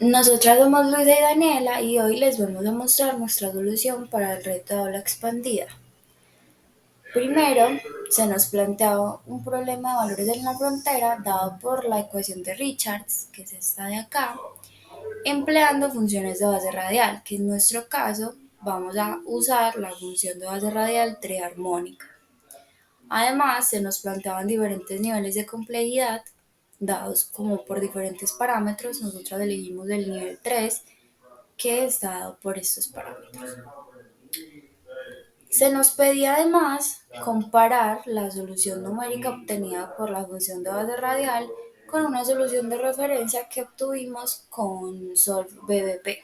Nosotras somos Luisa y Daniela y hoy les vamos a mostrar nuestra solución para el reto de aula expandida. Primero, se nos planteaba un problema de valores en la frontera dado por la ecuación de Richards, que es esta de acá, empleando funciones de base radial, que en nuestro caso vamos a usar la función de base radial triarmónica. Además, se nos planteaban diferentes niveles de complejidad dados como por diferentes parámetros. Nosotros elegimos el nivel 3, que es dado por estos parámetros. Se nos pedía además comparar la solución numérica obtenida por la función de base radial con una solución de referencia que obtuvimos con SolveBBP.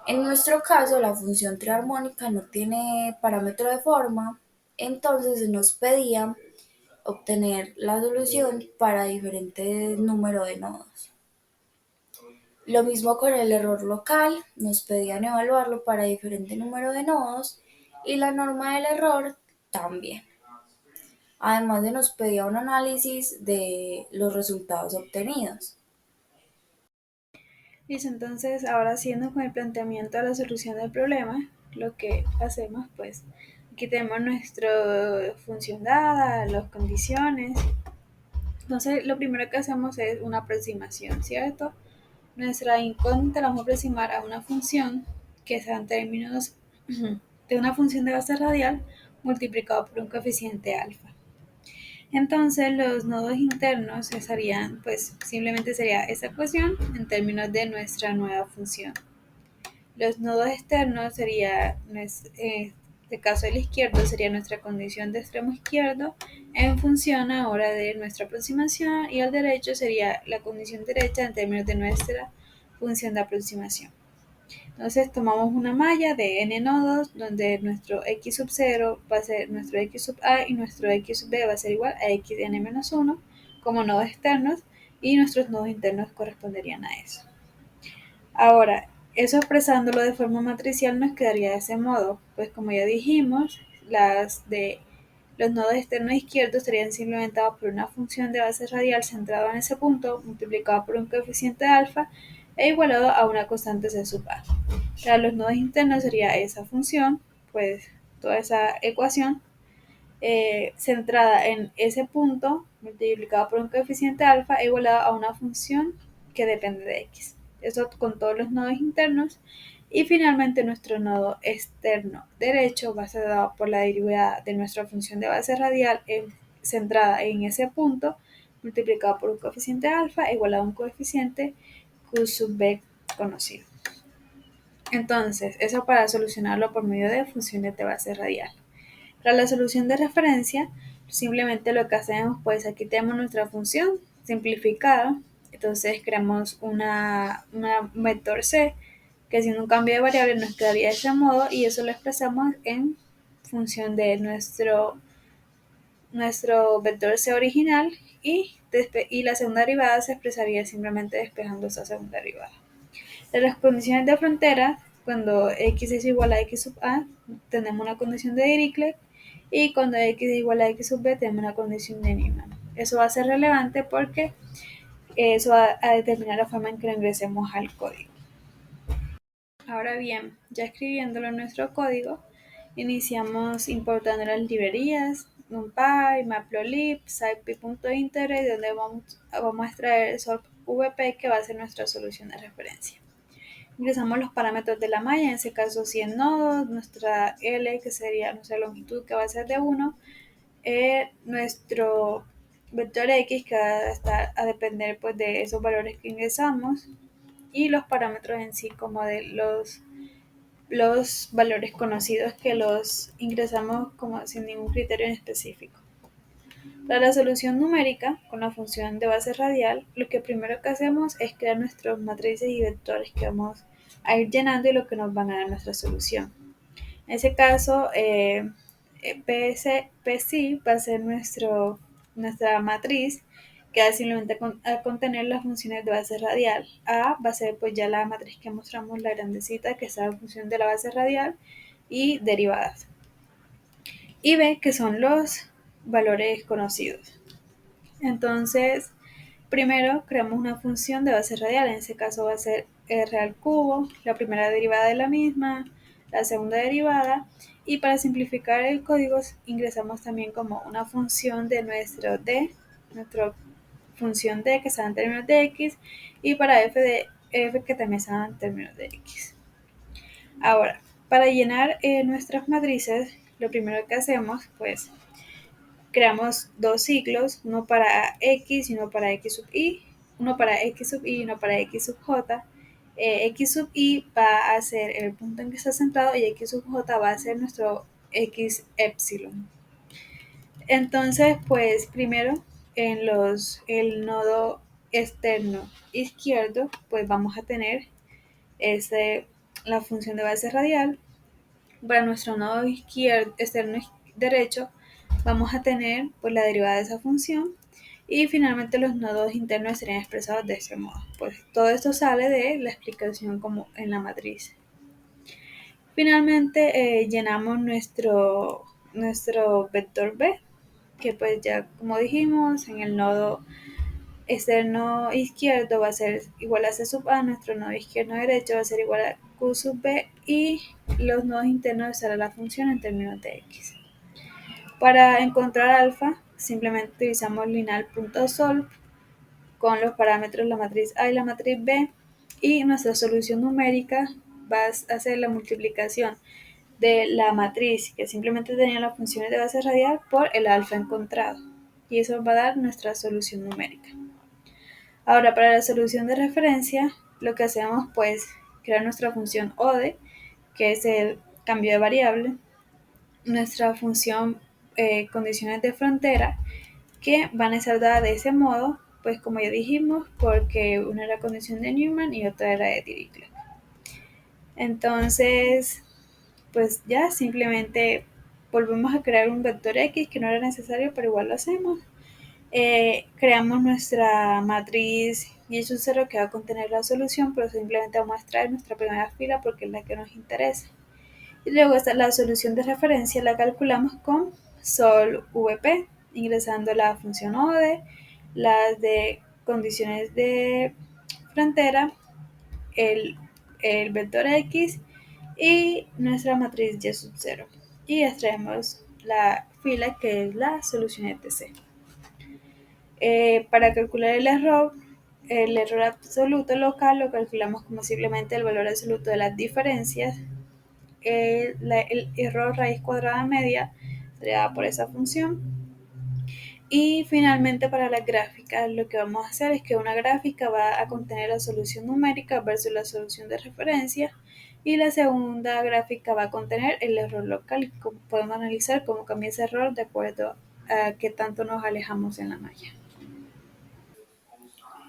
En nuestro caso, la función triarmónica no tiene parámetro de forma, entonces se nos pedía obtener la solución para diferentes números de nodos. Lo mismo con el error local, nos pedían evaluarlo para diferente número de nodos y la norma del error también. Además se nos pedía un análisis de los resultados obtenidos. Listo, entonces ahora siguiendo con el planteamiento de la solución del problema, lo que hacemos pues, aquí tenemos nuestra función dada, las condiciones. Entonces lo primero que hacemos es una aproximación, ¿cierto? Nuestra incógnita la vamos a aproximar a una función que sea en términos de una función de base radial multiplicado por un coeficiente alfa. Entonces los nodos internos serían, pues simplemente sería esa ecuación en términos de nuestra nueva función. Los nodos externos sería, el caso del izquierdo, sería nuestra condición de extremo izquierdo en función ahora de nuestra aproximación, y el derecho sería la condición derecha en términos de nuestra función de aproximación. Entonces tomamos una malla de n nodos donde nuestro x sub 0 va a ser nuestro x sub a y nuestro x sub b va a ser igual a x de n menos 1 como nodos externos, y nuestros nodos internos corresponderían a eso. Ahora, eso expresándolo de forma matricial nos quedaría de ese modo, pues como ya dijimos, los nodos externos izquierdos serían simplemente dados por una función de base radial centrada en ese punto, multiplicado por un coeficiente alfa e igualado a una constante c sub a. Para los nodos internos sería esa función, pues toda esa ecuación centrada en ese punto, multiplicado por un coeficiente alfa e igualado a una función que depende de x. Eso con todos los nodos internos. Y finalmente nuestro nodo externo derecho va a ser dado por la derivada de nuestra función de base radial centrada en ese punto, multiplicado por un coeficiente alfa igual a un coeficiente q sub b conocido. Entonces, eso para solucionarlo por medio de funciones de base radial. Para la solución de referencia, simplemente lo que hacemos, pues aquí tenemos nuestra función simplificada. Entonces creamos una vector c que haciendo un cambio de variable nos quedaría de ese modo, y eso lo expresamos en función de nuestro vector c original, y la segunda derivada se expresaría simplemente despejando esa segunda derivada. De las condiciones de frontera, cuando x es igual a x sub a, tenemos una condición de Dirichlet, y cuando x es igual a x sub b, tenemos una condición de Neumann. Eso va a ser relevante porque eso va a determinar la forma en que lo ingresemos al código. Ahora bien, ya escribiéndolo en nuestro código, iniciamos importando las librerías NumPy, Matplotlib, scipy.integrate, donde vamos a extraer el solvvp, que va a ser nuestra solución de referencia. Ingresamos los parámetros de la malla, en ese caso 100 nodos, nuestra L, que sería nuestra longitud, que va a ser de 1, nuestro vector X, que va a estar a depender pues de esos valores que ingresamos, y los parámetros en sí, como de los valores conocidos, que los ingresamos como sin ningún criterio en específico. Para la solución numérica, con la función de base radial, lo que primero que hacemos es crear nuestros matrices y vectores que vamos a ir llenando y lo que nos van a dar nuestra solución. En ese caso, PSI va a ser nuestra matriz, que va simplemente a contener las funciones de base radial. A va a ser pues ya la matriz que mostramos, la grandecita, que está en función de la base radial y derivadas. Y B, que son los valores conocidos. Entonces, Primero creamos una función de base radial, en este caso va a ser r al cubo, la primera derivada de la misma, la segunda derivada, y para simplificar el código ingresamos también como una función de nuestro d, nuestra función d que está en términos de x, y para f de f que también está en términos de x. Ahora, para llenar nuestras matrices, lo primero que hacemos, pues, creamos dos ciclos, uno para x y uno para x sub y, uno para x sub y uno para x sub j. X sub y va a ser el punto en que está centrado y x sub j va a ser nuestro x epsilon. Entonces, pues primero el nodo externo izquierdo, pues vamos a tener la función de base radial. Para nuestro nodo izquierdo, externo derecho, vamos a tener pues la derivada de esa función y finalmente los nodos internos estarían expresados de este modo. Pues todo esto sale de la explicación como en la matriz. Finalmente llenamos nuestro vector B, que pues ya como dijimos en el nodo externo izquierdo va a ser igual a C sub A, nuestro nodo izquierdo derecho va a ser igual a Q sub B y los nodos internos será la función en términos de X. Para encontrar alfa, simplemente utilizamos lineal.solve con los parámetros la matriz A y la matriz B y nuestra solución numérica va a ser la multiplicación de la matriz que simplemente tenía las funciones de base radial por el alfa encontrado y eso va a dar nuestra solución numérica. Ahora, para la solución de referencia, lo que hacemos pues crear nuestra función ODE, que es el cambio de variable, nuestra función condiciones de frontera, que van a ser dadas de ese modo, pues como ya dijimos, porque una era condición de Newman y otra era de Dirichlet. Entonces, pues ya simplemente volvemos a crear un vector X que no era necesario, pero igual lo hacemos. Creamos nuestra matriz y es un cero que va a contener la solución, pero simplemente vamos a extraer nuestra primera fila porque es la que nos interesa. Y luego la solución de referencia la calculamos con solvp, ingresando la función ODE, las de condiciones de frontera, el, el vector X y nuestra matriz Y sub 0. Y extraemos la fila que es la solución etc. Para calcular el error absoluto local lo calculamos como simplemente el valor absoluto de las diferencias. El error raíz cuadrada media sería dada por esa función. Y finalmente para las gráficas lo que vamos a hacer es que una gráfica va a contener la solución numérica versus la solución de referencia y la segunda gráfica va a contener el error local. Podemos analizar cómo cambia ese error de acuerdo a qué tanto nos alejamos en la malla.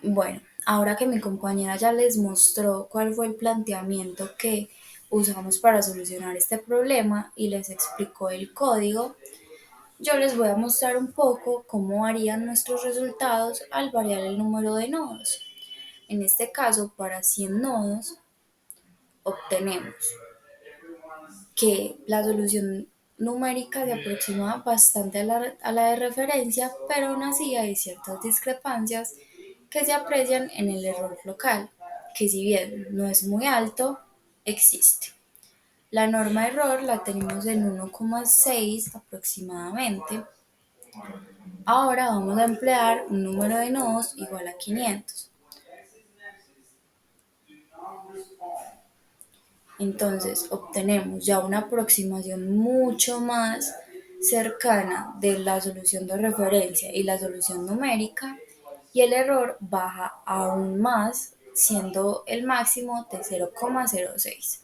Bueno, ahora que mi compañera ya les mostró cuál fue el planteamiento que usamos para solucionar este problema y les explicó el código, yo les voy a mostrar un poco cómo varían nuestros resultados al variar el número de nodos. En este caso, para 100 nodos, obtenemos que la solución numérica se aproxima bastante a la de referencia, pero aún así hay ciertas discrepancias que se aprecian en el error local, que si bien no es muy alto, existe. La norma de error la tenemos en 1,6 aproximadamente. Ahora vamos a emplear un número de nodos igual a 500. Entonces obtenemos ya una aproximación mucho más cercana de la solución de referencia y la solución numérica y el error baja aún más siendo el máximo de 0,06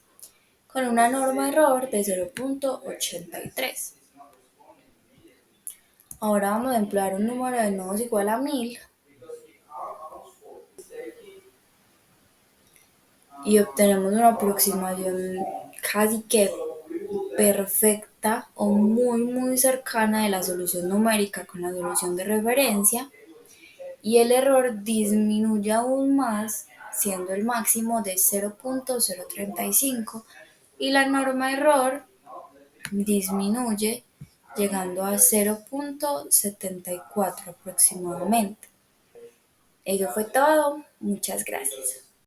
con una norma de error de 0,83. Ahora vamos a emplear un número de nodos igual a 1000 y obtenemos una aproximación casi que perfecta o muy cercana de la solución numérica con la solución de referencia y el error disminuye aún más siendo el máximo de 0,035 y la norma de error disminuye llegando a 0,74 aproximadamente. Eso fue todo. Muchas gracias.